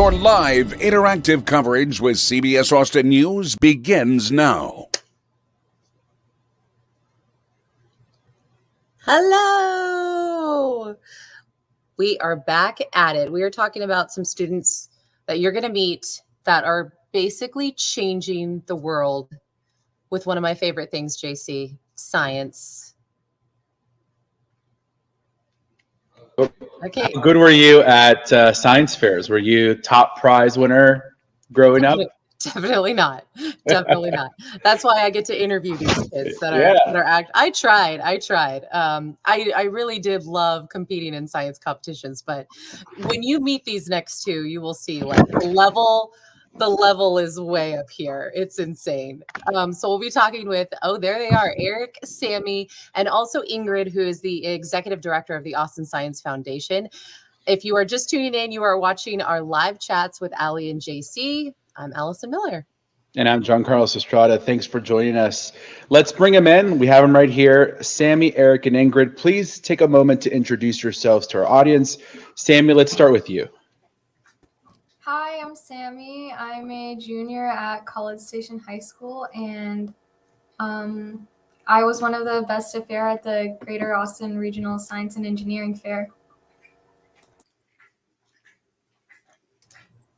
Your live interactive coverage with CBS Austin News begins now. Hello. We are back at it. We are talking about some students that you're going to meet that are basically changing the world with one of my favorite things, JC, science. Okay. How good were you at science fairs? Were you top prize winner growing up? Definitely not. Definitely not. That's why I get to interview these kids that are I tried. I really did love competing in science competitions, but when you meet these next two, you will see like the level is way up here. It's insane. So we'll be talking with, there they are, Eric, Sammy, and also Ingrid, who is the executive director of the Austin Science Foundation. If you are just tuning in, you are watching our live chats with Alli and JC. I'm Allison Miller. And I'm John Carlos Estrada. Thanks for joining us. Let's bring them in. We have them right here. Sammy, Eric, and Ingrid, please take a moment to introduce yourselves to our audience. Sammy, let's start with you. Hi, I'm Sammy. I'm a junior at College Station High School, and I was one of the best at fair at the Greater Austin Regional Science and Engineering Fair.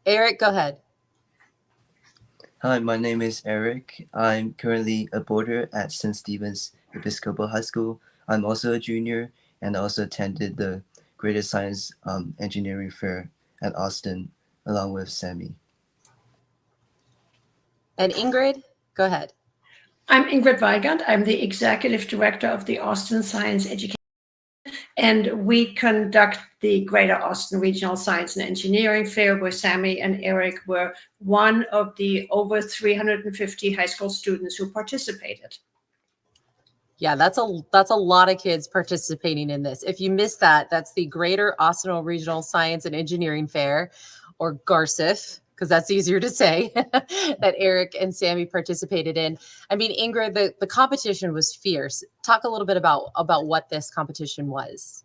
Eric, go ahead. Hi, my name is Eric. I'm currently a boarder at St. Stephen's Episcopal High School. I'm also a junior and also attended the Greater Science Engineering Fair at Austin along with Sammy. And Ingrid, go ahead. I'm Ingrid Weigand. I'm the executive director of the Austin Science Education, and we conduct the Greater Austin Regional Science and Engineering Fair, where Sammy and Eric were one of the over 350 high school students who participated. Yeah, that's a lot of kids participating in this. If you missed that, that's the Greater Austin Regional Science and Engineering Fair, or GARSEF, because that's easier to say, that Eric and Sammy participated in. I mean, Ingrid, the competition was fierce. Talk a little bit about what this competition was.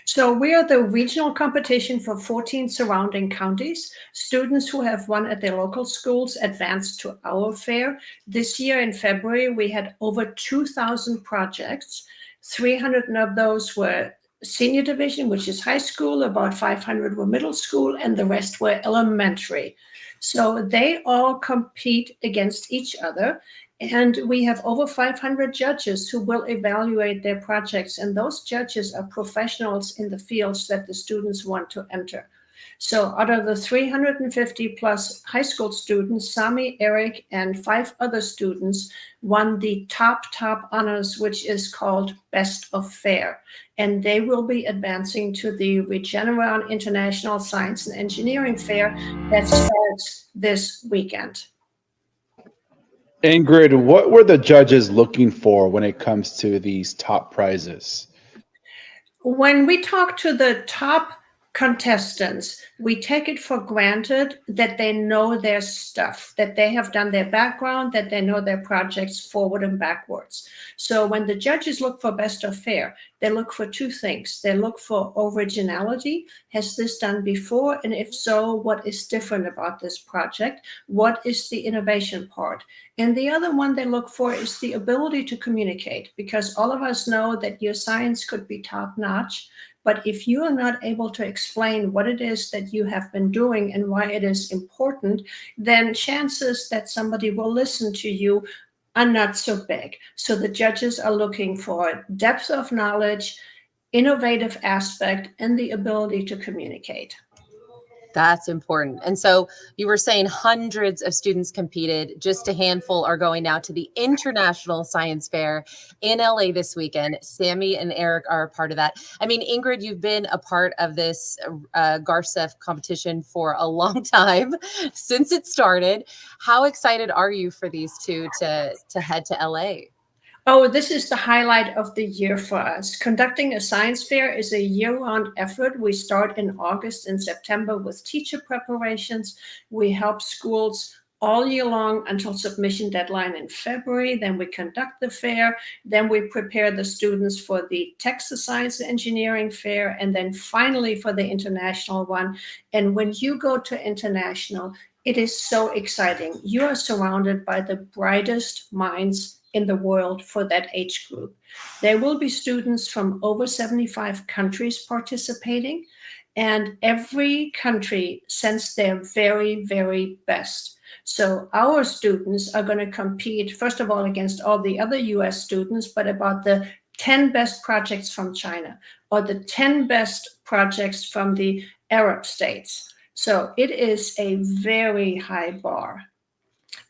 So we are the regional competition for 14 surrounding counties. Students who have won at their local schools advanced to our fair. This year in February, we had over 2,000 projects. 300 of those were senior division, which is high school, about 500 were middle school, and the rest were elementary. So they all compete against each other. And we have over 500 judges who will evaluate their projects. And those judges are professionals in the fields that the students want to enter. So out of the 350 plus high school students, Sammy, Eric, and 5 other students won the top honors, which is called Best of Fair. And they will be advancing to the Regeneron International Science and Engineering Fair that starts this weekend. Ingrid, what were the judges looking for when it comes to these top prizes? When we talk to the top contestants, we take it for granted that they know their stuff, that they have done their background, that they know their projects forward and backwards. So when the judges look for Best of Fair, they look for 2 things. They look for originality. Has this done before? And if so, what is different about this project? What is the innovation part? And the other one they look for is the ability to communicate, because all of us know that your science could be top-notch, but if you are not able to explain what it is that you have been doing and why it is important, then chances that somebody will listen to you are not so big. So the judges are looking for depth of knowledge, innovative aspect, and the ability to communicate. That's important. And so you were saying hundreds of students competed. Just a handful are going now to the International Science Fair in LA this weekend. Sammy and Eric are a part of that. I mean, Ingrid, you've been a part of this GARSEF competition for a long time, since it started. How excited are you for these two to head to LA? Oh, this is the highlight of the year for us. Conducting a science fair is a year-round effort. We start in August and September with teacher preparations. We help schools all year long until submission deadline in February. Then we conduct the fair. Then we prepare the students for the Texas Science and Engineering Fair, and then finally for the international one. And when you go to international, it is so exciting. You are surrounded by the brightest minds in the world for that age group. There will be students from over 75 countries participating, and every country sends their very, very best. So our students are going to compete, first of all, against all the other US students, but about the 10 best projects from China or the 10 best projects from the Arab states. So it is a very high bar.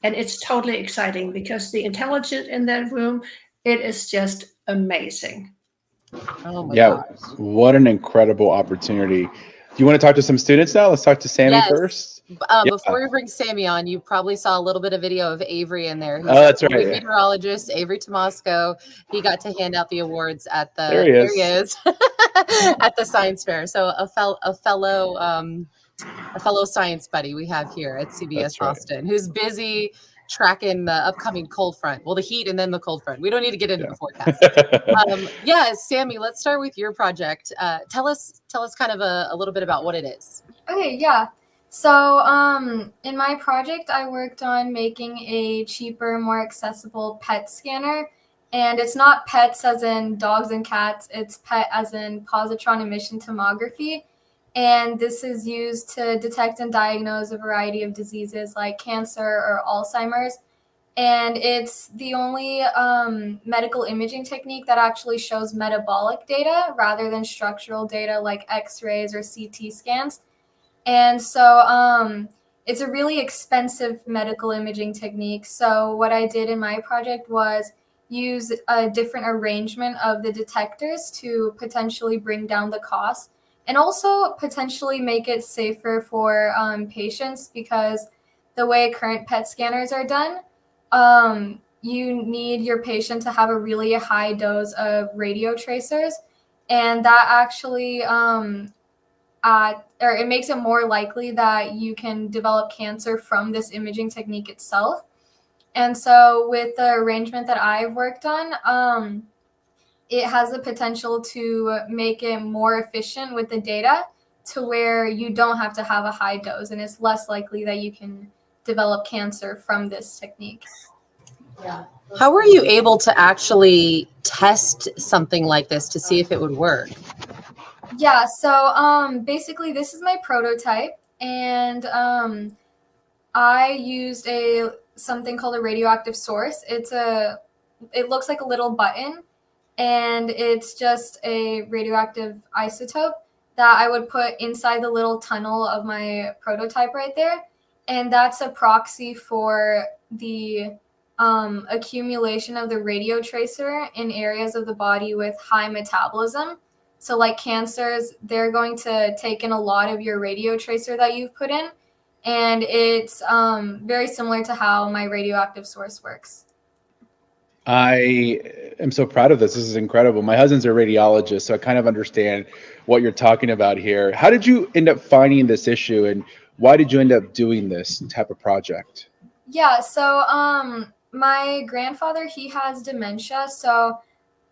And it's totally exciting because the intelligence in that room, it is just amazing. Oh my Yeah, gosh. what an incredible opportunity. Do you want to talk to some students now? Let's talk to Sammy Yes. first. Before we bring Sammy on, you probably saw a little bit of video of Avery in there. He's that's a right. meteorologist, Avery Tomasco. He got to hand out the awards at the There he is. at the science fair. So a fellow science buddy we have here at CBS That's right. Austin, who's busy tracking the upcoming cold front. Well, the heat and then the cold front. We don't need to get into the forecast. Yeah, Sammy, let's start with your project. Tell us kind of a little bit about what it is. Okay, yeah. So in my project, I worked on making a cheaper, more accessible PET scanner. And it's not PETs as in dogs and cats, it's PET as in positron emission tomography. And this is used to detect and diagnose a variety of diseases like cancer or Alzheimer's. And it's the only medical imaging technique that actually shows metabolic data rather than structural data like X-rays or CT scans. And so it's a really expensive medical imaging technique. So what I did in my project was use a different arrangement of the detectors to potentially bring down the cost and also potentially make it safer for patients, because the way current PET scanners are done, you need your patient to have a really high dose of radio tracers, and that actually or it makes it more likely that you can develop cancer from this imaging technique itself. And so with the arrangement that I've worked on, it has the potential to make it more efficient with the data to where you don't have to have a high dose, and it's less likely that you can develop cancer from this technique. Yeah. How were you able to actually test something like this to see if it would work? Yeah, so basically this is my prototype, and I used something called a radioactive source. It looks like a little button, and it's just a radioactive isotope that I would put inside the little tunnel of my prototype right there. And that's a proxy for the accumulation of the radio tracer in areas of the body with high metabolism. So like cancers, they're going to take in a lot of your radio tracer that you've put in. And it's very similar to how my radioactive source works. I am so proud of this. This is incredible. My husband's a radiologist, so I kind of understand what you're talking about here. How did you end up finding this issue, and why did you end up doing this type of project? Yeah, so my grandfather, he has dementia. So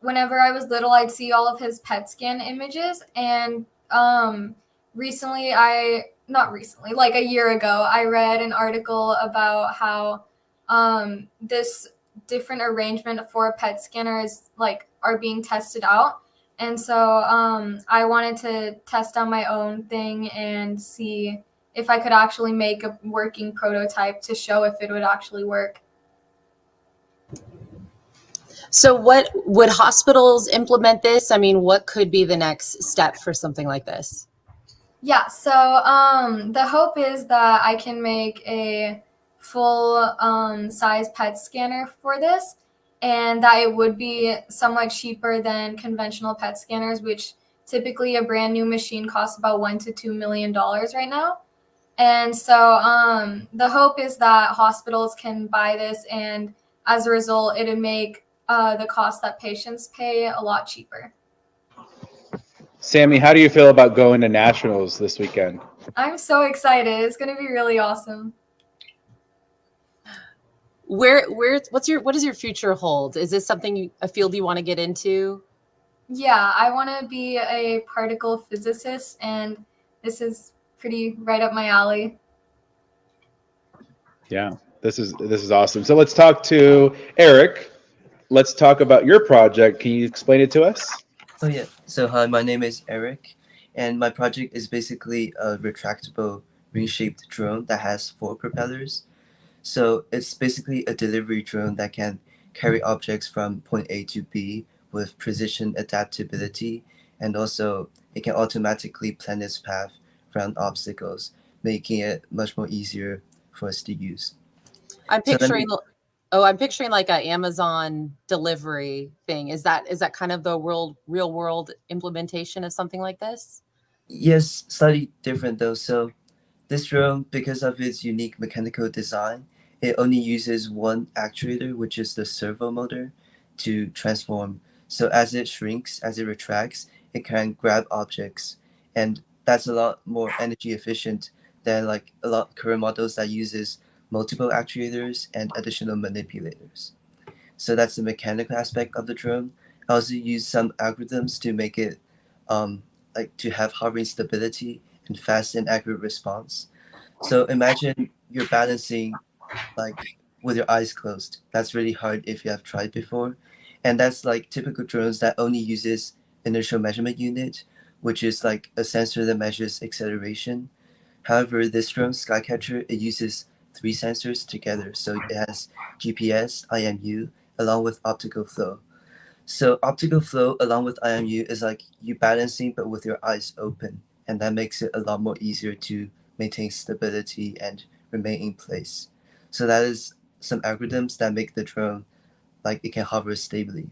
whenever I was little, I'd see all of his PET scan images. And like a year ago, I read an article about how this different arrangement for a PET scanner are being tested out. And so I wanted to test out my own thing and see if I could actually make a working prototype to show if it would actually work. So what would hospitals implement this? I mean, what could be the next step for something like this? Yeah, so the hope is that I can make a full size PET scanner for this, and that it would be somewhat cheaper than conventional PET scanners, which typically a brand new machine costs about $1 to $2 million right now. And so the hope is that hospitals can buy this, and as a result, it would make the cost that patients pay a lot cheaper. Sammy, how do you feel about going to nationals this weekend? I'm so excited. It's going to be really awesome. What does your future hold? Is this something a field you want to get into? Yeah, I want to be a particle physicist, and this is pretty right up my alley. Yeah, this is awesome. So let's talk to Eric. Let's talk about your project. Can you explain it to us? Oh yeah. So hi, my name is Eric, and my project is basically a retractable ring-shaped drone that has 4 propellers. So it's basically a delivery drone that can carry objects from point A to B with precision adaptability, and also it can automatically plan its path around obstacles, making it much more easier for us to use. I'm So let picturing me I'm picturing like a Amazon delivery thing. Is that kind of the real world implementation of something like this? Yes, slightly different though. So this drone, because of its unique mechanical design, it only uses one actuator, which is the servo motor, to transform. So as it shrinks, as it retracts, it can grab objects, and that's a lot more energy efficient than like a lot of current models that uses multiple actuators and additional manipulators. So that's the mechanical aspect of the drone. I also use some algorithms to make it like to have hovering stability and fast and accurate response. So imagine you're balancing like with your eyes closed. That's really hard if you have tried before. And that's like typical drones that only uses inertial measurement unit, which is like a sensor that measures acceleration. However, this drone Skycatcher, it uses 3 sensors together. So it has GPS, IMU, along with optical flow. So optical flow along with IMU is like you balancing but with your eyes open, and that makes it a lot more easier to maintain stability and remain in place. So that is some algorithms that make the drone like it can hover stably.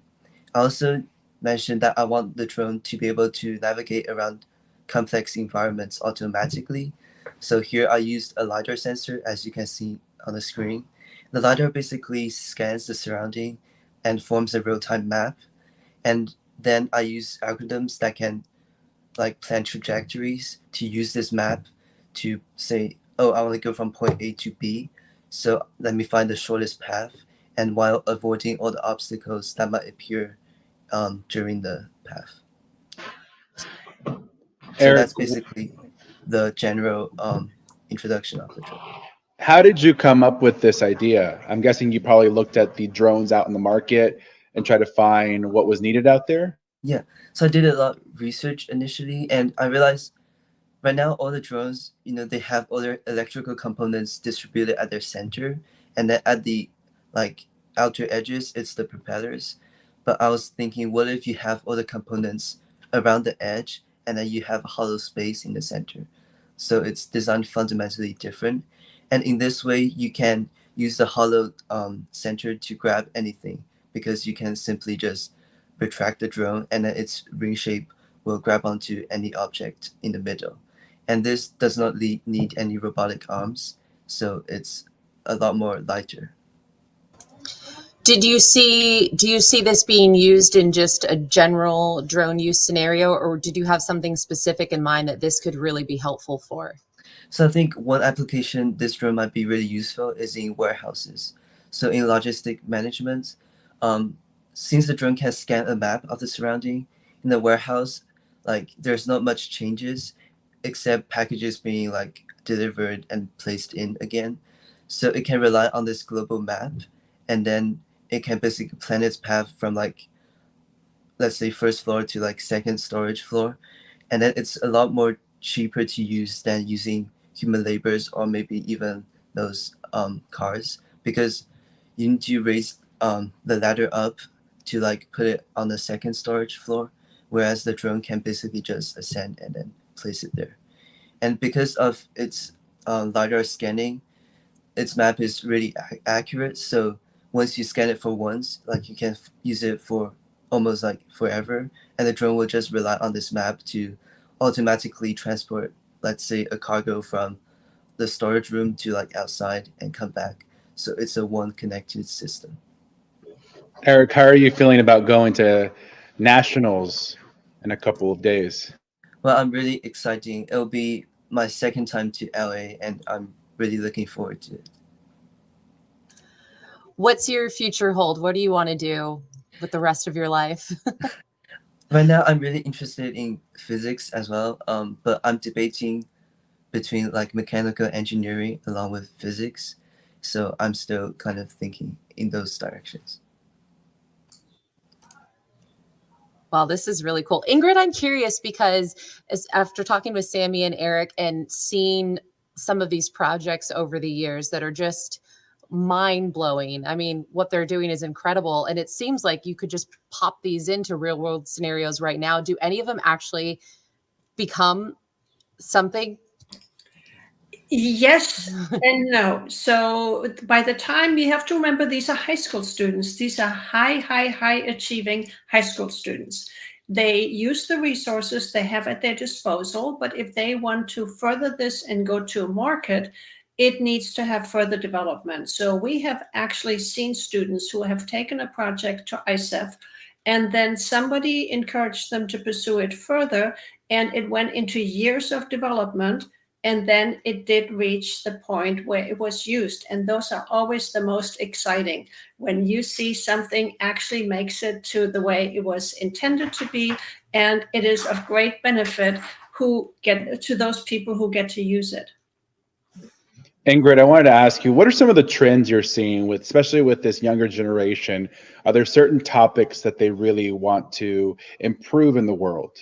I also mentioned that I want the drone to be able to navigate around complex environments automatically. So here I used a LiDAR sensor, as you can see on the screen. The LiDAR basically scans the surrounding and forms a real-time map. And then I use algorithms that can like plan trajectories to use this map to say, oh, I want to go from point A to B. So let me find the shortest path, and while avoiding all the obstacles that might appear during the path. So Eric, that's basically the general introduction of the drone. how did you come up with this idea? I'm guessing you probably looked at the drones out in the market and tried to find what was needed out there. Yeah, so I did a lot of research initially, and I realized right now all the drones, they have all their electrical components distributed at their center, and then at the like outer edges, it's the propellers. But I was thinking, what if you have all the components around the edge, and then you have a hollow space in the center? So it's designed fundamentally different, and in this way, you can use the hollow center to grab anything because you can simply just retract the drone, and then its ring shape will grab onto any object in the middle. And this does not need any robotic arms, so it's a lot more lighter. Do you see this being used in just a general drone use scenario, or did you have something specific in mind that this could really be helpful for? So I think one application this drone might be really useful is in warehouses. So in logistic management, um, since the drone can scan a map of the surrounding in the warehouse, like there's not much changes except packages being like delivered and placed in again. So it can rely on this global map, and then it can basically plan its path from like, let's say, first floor to like second storage floor, and then it's a lot more cheaper to use than using human labors or maybe even those cars, because you need to raise the ladder up to like put it on the second storage floor, whereas the drone can basically just ascend and then place it there. And because of its LiDAR scanning, its map is really accurate. So once you scan it for once, like you can use it for almost like forever, and the drone will just rely on this map to automatically transport, let's say, a cargo from the storage room to like outside and come back. So it's a one connected system. Eric, how are you feeling about going to nationals in a couple of days? Well, I'm really excited. It'll be my second time to LA, and I'm really looking forward to it. What's your future hold? What do you want to do with the rest of your life? Right now, I'm really interested in physics as well, but I'm debating between like mechanical engineering along with physics. So I'm still kind of thinking in those directions. Wow, this is really cool. Ingrid, I'm curious because after talking with Sammy and Eric and seeing some of these projects over the years that are just mind blowing. I mean, what they're doing is incredible. And it seems like you could just pop these into real world scenarios right now. Do any of them actually become something? Yes and no. So by the time, you have to remember, these are high school students. These are high achieving high school students. They use the resources they have at their disposal, but if they want to further this and go to a market, it needs to have further development. So we have actually seen students who have taken a project to ISEF, and then somebody encouraged them to pursue it further, and it went into years of development. And then it did reach the point where it was used. And those are always the most exciting, when you see something actually makes it to the way it was intended to be. And it is of great benefit to those people who get to use it. Ingrid, I wanted to ask you, what are some of the trends you're seeing with, especially with this younger generation? Are there certain topics that they really want to improve in the world?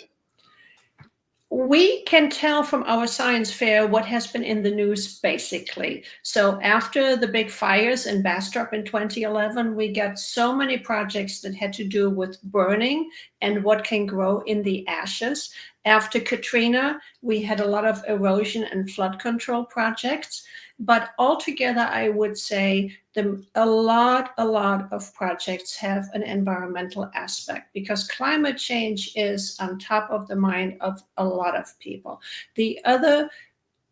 We can tell from our science fair what has been in the news, basically. So after the big fires in Bastrop in 2011, we got so many projects that had to do with burning and what can grow in the ashes. After Katrina, we had a lot of erosion and flood control projects. But altogether, I would say a lot of projects have an environmental aspect, because climate change is on top of the mind of a lot of people. The other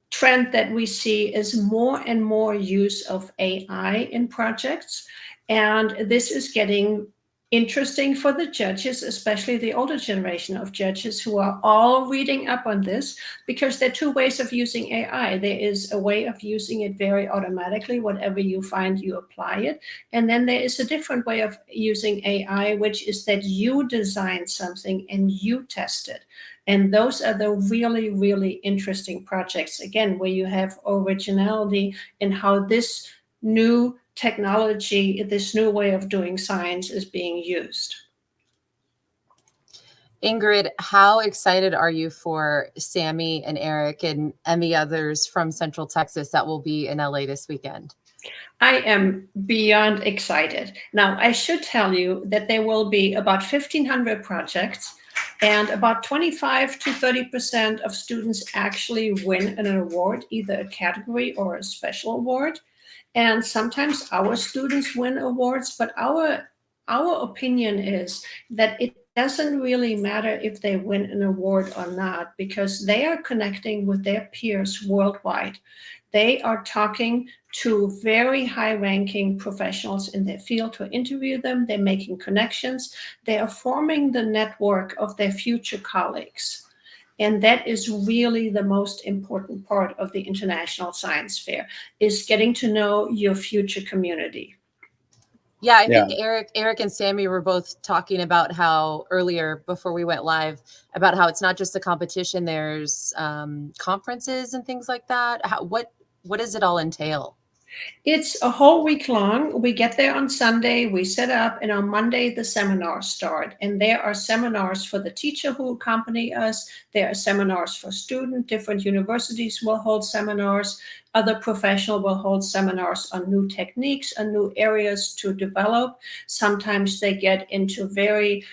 trend that we see is more and more use of AI in projects. And this is getting interesting for the judges, especially the older generation of judges, who are all reading up on this, because there are two ways of using AI. There is a way of using it very automatically. Whatever you find, you apply it. And then there is a different way of using AI, which is that you design something and you test it. And those are the really interesting projects, again, where you have originality in how this new technology, this new way of doing science is being used. Ingrid, how excited are you for Sammy and Eric and the others from Central Texas that will be in LA this weekend? I am beyond excited. Now, I should tell you that there will be about 1,500 projects, and about 25 to 30% of students actually win an award, either a category or a special award. And sometimes our students win awards, but our opinion is that it doesn't really matter if they win an award or not, because they are connecting with their peers worldwide. They are talking to very high-ranking professionals in their field to interview them. They're making connections. They are forming the network of their future colleagues. And that is really the most important part of the International Science Fair, is getting to know your future community. Yeah, I think Eric and Sammy were both talking about how earlier, before we went live, about how it's not just the competition, there's conferences and things like that. What does it all entail? It's a whole week long. We get there on Sunday, we set up, and on Monday the seminars start. And there are seminars for the teacher who accompany us. There are seminars for students. Different universities will hold seminars. Other professionals will hold seminars on new techniques and new areas to develop. Sometimes they get into very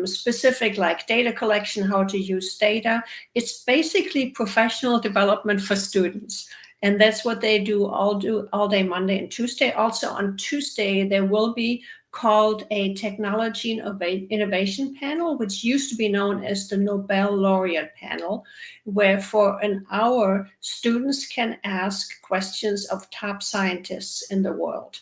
specific, like data collection, how to use data. It's basically professional development for students. And that's what they do all day Monday and Tuesday. Also on Tuesday, there will be called a technology innovation panel, which used to be known as the Nobel laureate panel, where for an hour, students can ask questions of top scientists in the world.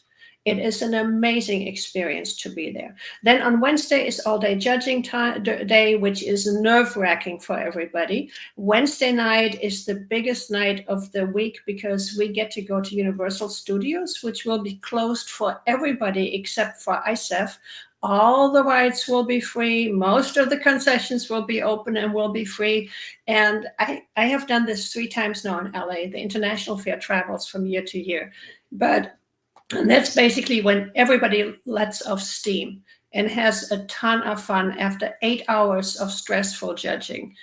It is an amazing experience to be there. Then on Wednesday is all-day judging day, which is nerve-wracking for everybody. Wednesday night is the biggest night of the week because we get to go to Universal Studios, which will be closed for everybody except for ISEF. All the rides will be free. Most of the concessions will be open and will be free. And I have done this 3 times now in LA. The International Fair travels from year to year. And that's basically when everybody lets off steam and has a ton of fun after 8 hours of stressful judging.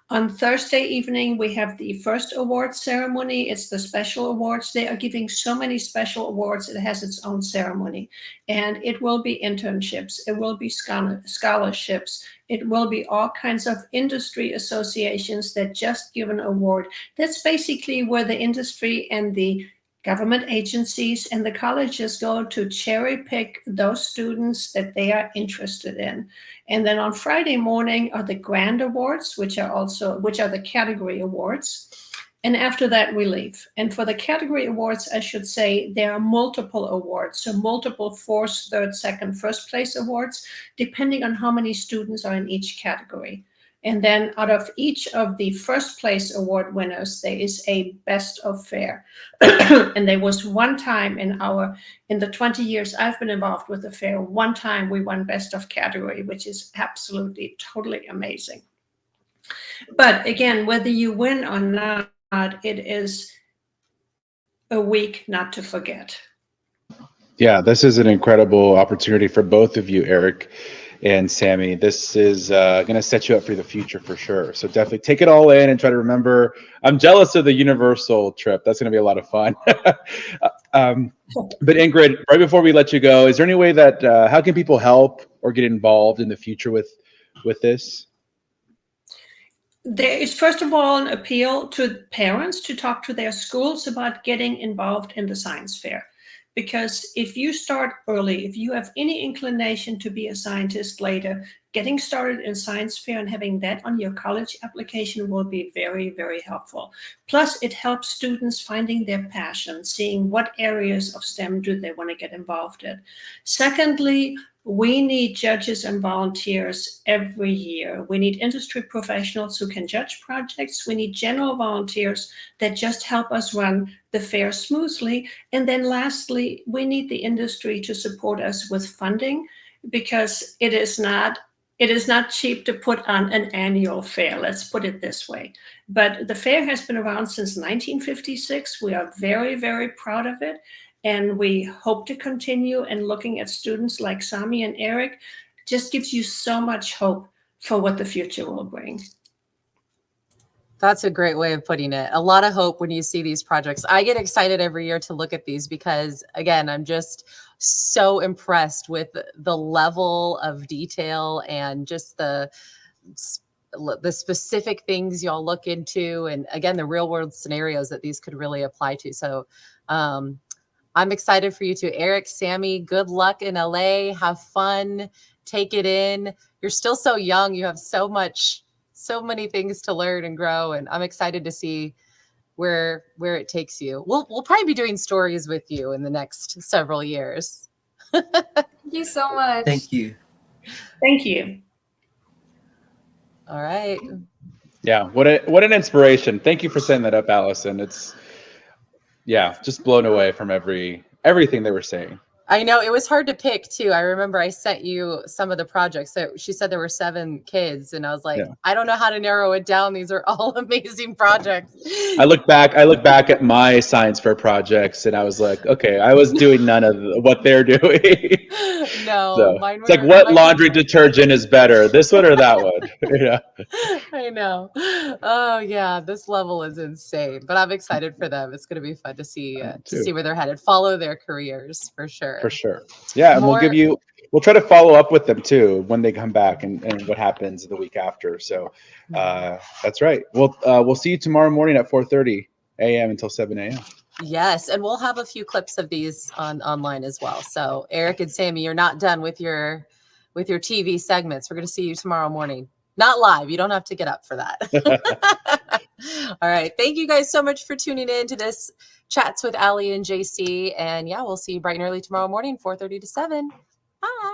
On Thursday evening, we have the first awards ceremony. It's the special awards. They are giving so many special awards. It has its own ceremony. And it will be internships. It will be scholarships. It will be all kinds of industry associations that just give an award. That's basically where the industry and the government agencies and the colleges go to cherry pick those students that they are interested in. And then on Friday morning are the grand awards, which are the category awards. And after that, we leave. And for the category awards, I should say, there are multiple awards. So multiple 4th, 3rd, 2nd, 1st place awards, depending on how many students are in each category. And then out of each of the 1st place award winners, there is a best of fair. And there was one time in the 20 years I've been involved with the fair, one time we won best of category, which is absolutely, totally amazing. But again, whether you win or not, it is a week not to forget. Yeah, this is an incredible opportunity for both of you, Eric and Sammy. This is going to set you up for the future for sure. So definitely take it all in and try to remember. I'm jealous of the Universal trip. That's going to be a lot of fun. But Ingrid, right before we let you go, is there any way that how can people help or get involved in the future with this? There is, first of all, an appeal to parents to talk to their schools about getting involved in the science fair. Because if you start early, if you have any inclination to be a scientist later, getting started in science fair and having that on your college application will be very, very helpful. Plus, it helps students finding their passion, seeing what areas of STEM do they want to get involved in. Secondly, we need judges and volunteers every year. We need industry professionals who can judge projects. We need general volunteers that just help us run the fair smoothly. And then lastly, we need the industry to support us with funding, because it is not cheap to put on an annual fair. Let's put it this way. But the fair has been around since 1956. We are very, very proud of it. And we hope to continue, and looking at students like Sami and Eric just gives you so much hope for what the future will bring. That's a great way of putting it. A lot of hope when you see these projects. I get excited every year to look at these because, again, I'm just so impressed with the level of detail and just the specific things y'all look into. And again, the real world scenarios that these could really apply to. So, I'm excited for you too. Eric, Sami, good luck in LA. Have fun. Take it in. You're still so young. You have so many things to learn and grow. And I'm excited to see where it takes you. We'll probably be doing stories with you in the next several years. Thank you so much. Thank you. Thank you. All right. Yeah, what an inspiration. Thank you for setting that up, Allison. It's just blown away from everything they were saying. I know it was hard to pick too. I remember I sent you some of the projects. So she said there were 7 kids, and I was like, I don't know how to narrow it down. These are all amazing projects. I look back at my science fair projects, and I was like, okay, I was doing none of what they're doing. No, so mine were, it's like, what laundry detergent is better, this one or that one? Yeah. I know. Oh yeah, this level is insane, but I'm excited for them. It's going to be fun to see where they're headed. Follow their careers for sure. For sure. Yeah, and we'll try to follow up with them too when they come back and what happens the week after. So that's right. We'll see you tomorrow morning at 4:30 a.m. until 7 a.m. Yes, and we'll have a few clips of these online as well. So Eric and Sami, you're not done with your TV segments. We're going to see you tomorrow morning. Not live. You don't have to get up for that. All right. Thank you guys so much for tuning in to this Chats with Alli and JC. And yeah, we'll see you bright and early tomorrow morning, 4:30 to 7. Bye.